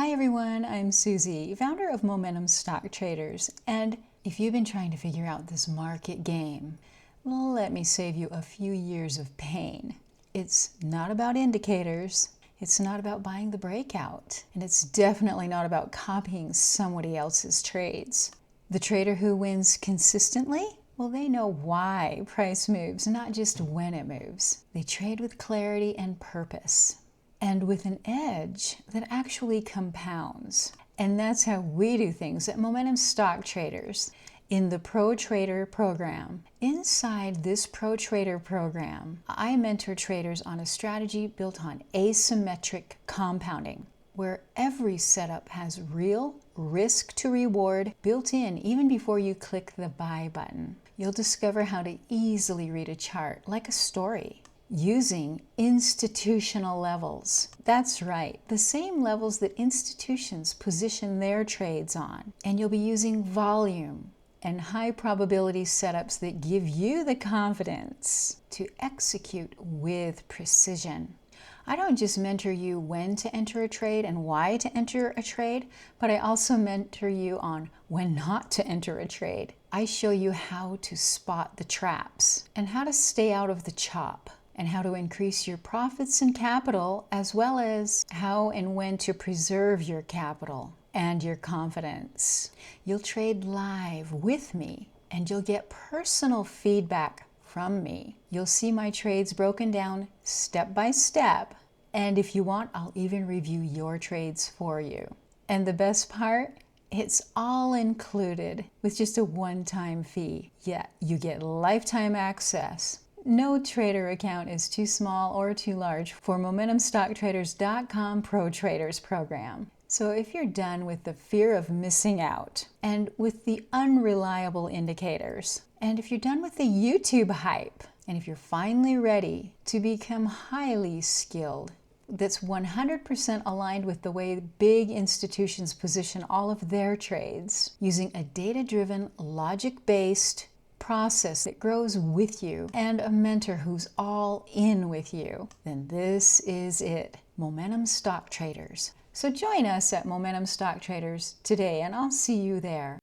Hi everyone, I'm Suzi, founder of Momentum Stock Traders, and if you've been trying to figure out this market game, let me save you a few years of pain. It's not about indicators, it's not about buying the breakout, and it's definitely not about copying somebody else's trades. The trader who wins consistently, well, they know why price moves, not just when it moves. They trade with clarity and purpose, and with an edge that actually compounds. And that's how we do things at Momentum Stock Traders in the Pro Trader program. Inside this Pro Trader program, I mentor traders on a strategy built on asymmetric compounding, where every setup has real risk to reward built in even before you click the buy button. You'll discover how to easily read a chart like a story, using institutional levels. That's right, the same levels that institutions position their trades on. And you'll be using volume and high probability setups that give you the confidence to execute with precision. I don't just mentor you when to enter a trade and why to enter a trade, but I also mentor you on when not to enter a trade. I show you how to spot the traps and how to stay out of the chop, and how to increase your profits and capital, as well as how and when to preserve your capital and your confidence. You'll trade live with me, and you'll get personal feedback from me. You'll see my trades broken down step by step, and if you want, I'll even review your trades for you. And the best part? It's all included with just a one-time fee. Yet you get lifetime access. No trader account is too small or too large for MomentumStockTraders.com Pro Traders program. So if you're done with the fear of missing out and with the unreliable indicators, and if you're done with the YouTube hype, and if you're finally ready to become highly skilled, that's 100% aligned with the way big institutions position all of their trades, using a data-driven, logic-based process that grows with you, and a mentor who's all in with you, then this is it, Momentum Stock Traders. So join us at Momentum Stock Traders today, and I'll see you there.